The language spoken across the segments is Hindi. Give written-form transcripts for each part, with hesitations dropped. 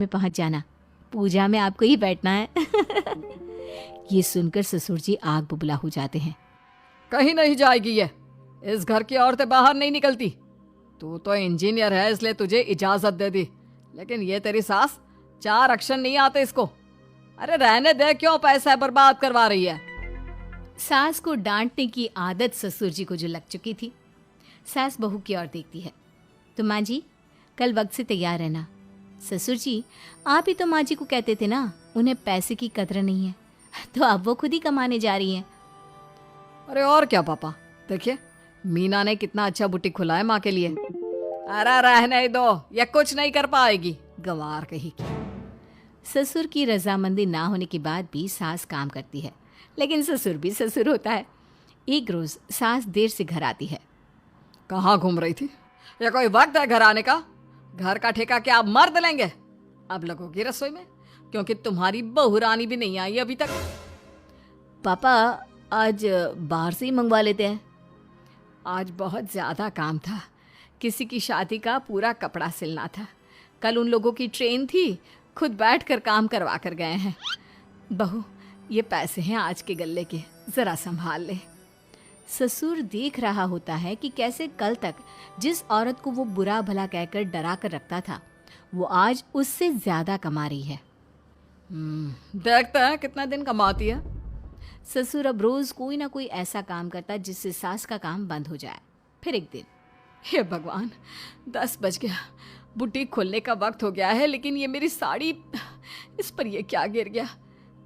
में पहुंच जाना, पूजा में आपको ही बैठना है। ये सुनकर ससुर जी आग बुबला हो जाते हैं। कहीं नहीं जाएगी ये, इस घर की औरतें बाहर नहीं निकलती। तू तो इंजीनियर है इसलिए तुझे इजाजत दे दी, लेकिन ये तेरी सास 4 अक्षर नहीं आते इसको। अरे रहने दे, क्यों पैसा बर्बाद करवा रही है। सास को डांटने की आदत ससुर जी को जो लग चुकी थी। सास बहू की ओर देखती है। तो माँ जी, कल वक्त से तैयार रहना। ससुर जी, आप ही तो माँ जी को कहते थे ना उन्हें पैसे की कदर नहीं है, तो अब वो खुद ही कमाने जा रही हैं। अरे और क्या पापा, देखिए मीना ने कितना अच्छा बुटीक खुला है माँ के लिए। अरे रहने दो, ये कुछ नहीं कर पाएगी, गंवार कही की। ससुर की रजामंदी ना होने के बाद भी सास काम करती है, लेकिन ससुर भी ससुर होता है। एक रोज सास देर से घर आती है। कहाँ घूम रही थी? ये कोई वक्त है घर आने का? घर का ठेका क्या आप मर्द लेंगे? अब लगोगी रसोई में, क्योंकि तुम्हारी बहू रानी भी नहीं आई अभी तक। पापा, आज बाहर से ही मंगवा लेते हैं। आज बहुत ज़्यादा काम था, किसी की शादी का पूरा कपड़ा सिलना था। कल उन लोगों की ट्रेन थी, खुद बैठ कर काम करवा कर गए हैं। बहू, ये पैसे हैं आज के गल्ले के, ज़रा संभाल ले। ससुर देख रहा होता है कि कैसे कल तक जिस औरत को वो बुरा भला कहकर डरा कर रखता था, वो आज उससे ज्यादा कमा रही है। देखते हैं कितना दिन कमाती है। ससुर अब रोज कोई ना कोई ऐसा काम करता जिससे सास का काम बंद हो जाए। फिर एक दिन, हे भगवान, 10 बज गया, बुटीक खोलने का वक्त हो गया है, लेकिन ये मेरी साड़ी, इस पर ये क्या गिर गया?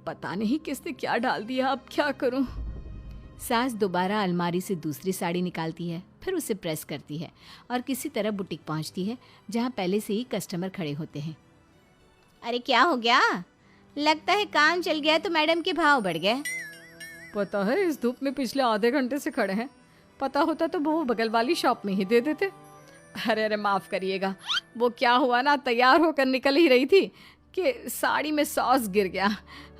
पता नहीं किसने क्या डाल दिया, अब क्या करूं? सास दोबारा अलमारी से दूसरी साड़ी निकालती है, फिर उसे प्रेस करती है और किसी तरह बुटीक पहुंचती है, जहां पहले से ही कस्टमर खड़े होते हैं। अरे क्या हो गया? लगता है काम चल गया तो मैडम के भाव बढ़ गए। पता है, इस धूप में पिछले आधे घंटे से खड़े हैं। पता होता तो वो बगल वाली शॉप में ही दे देते। अरे माफ़ करिएगा, वो क्या हुआ ना, तैयार होकर निकल ही रही थी कि साड़ी में सॉस गिर गया।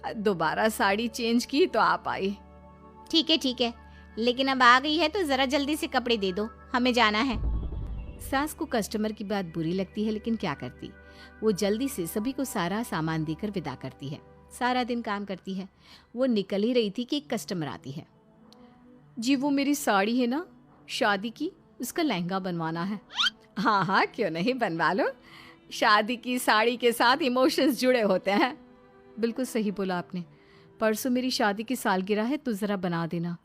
दोबारा साड़ी चेंज की तो आप आई। ठीक है, लेकिन अब आ गई है तो ज़रा जल्दी से कपड़े दे दो, हमें जाना है। सास को कस्टमर की बात बुरी लगती है, लेकिन क्या करती, वो जल्दी से सभी को सारा सामान देकर विदा करती है। सारा दिन काम करती है। वो निकल ही रही थी कि एक कस्टमर आती है। जी, वो मेरी साड़ी है ना शादी की, उसका लहंगा बनवाना है। हाँ हाँ, क्यों नहीं, बनवा लो। शादी की साड़ी के साथ इमोशंस जुड़े होते हैं। बिल्कुल सही बोला आपने। परसों मेरी शादी की सालगिरह है, तो ज़रा बना देना।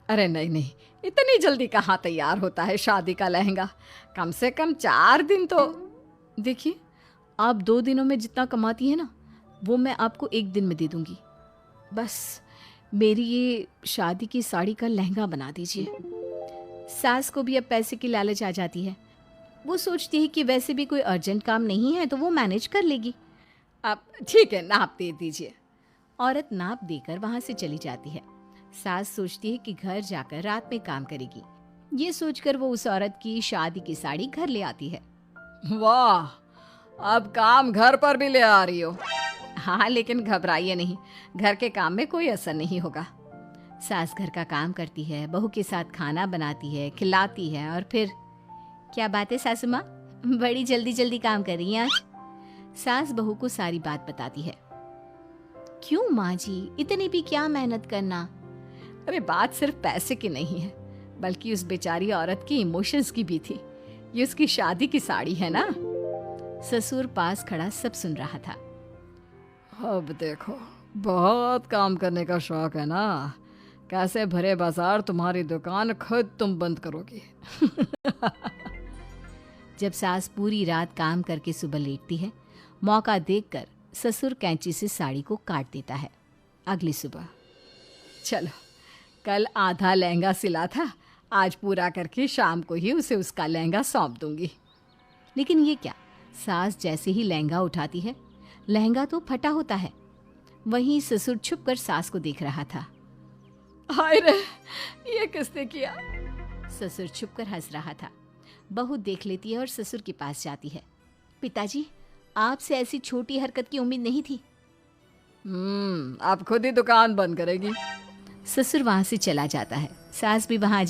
अरे नहीं, इतनी जल्दी कहाँ तैयार होता है शादी का लहंगा? कम से कम 4 दिन तो। देखिए, आप 2 दिनों में जितना कमाती है ना, वो मैं आपको 1 दिन में दे दूंगी। बस मेरी ये शादी की साड़ी का लहंगा बना दीजिए। सास को भी अब पैसे की लालच आ जाती है। वो सोचती है कि वैसे भी कोई अर्जेंट काम नहीं है, तो वो मैनेज कर लेगी। अब ठीक है, नाप दे दीजिए। औरत नाप देकर वहां से चली जाती है। सास सोचती है कि घर जाकर रात में काम करेगी। ये सोचकर वो उस औरत की शादी की साड़ी घर ले आती है। वाह, अब काम घर पर भी ले आ रही हो। हाँ, लेकिन घबराइए नहीं, घर के काम में कोई असर नहीं होगा। सास घर का काम करती है, बहू के साथ खाना बनाती है, खिलाती है, और फिर क्या बात है सासू माँ, बड़ी जल्दी जल्दी काम कर रही हैं आज। सास बहू को सारी बात बताती है। क्यों माँ जी, इतनी भी क्या मेहनत करना? अरे बात सिर्फ पैसे की नहीं है, बल्कि उस बेचारी औरत की इमोशंस की भी थी। ये उसकी शादी की साड़ी है ना। ससुर पास खड़ा सब सुन रहा था। अब देखो, बहुत काम करने का शौक है ना, कैसे भरे बाजार तुम्हारी दुकान खुद तुम बंद करोगी। जब सास पूरी रात काम करके सुबह लेटती है, मौका देखकर ससुर कैंची से साड़ी को काट देता है। अगली सुबह, चलो, कल आधा लहंगा सिला था, आज पूरा करके शाम को ही उसे उसका लहंगा सौंप दूंगी। लेकिन ये क्या, सास जैसे ही लहंगा उठाती है, लहंगा तो फटा होता है। वहीं ससुर छुपकर सास को देख रहा था। हाय रे, ये किसने किया? ससुर छुपकर हंस रहा था। बहू देख लेती है और ससुर के पास जाती है। पिताजी, आपसे ऐसी छोटी हरकत की उम्मीद नहीं थी। आप खुद ही दुकान बंद करेगी। ससुर वहां से चला जाता है। सास भी वहां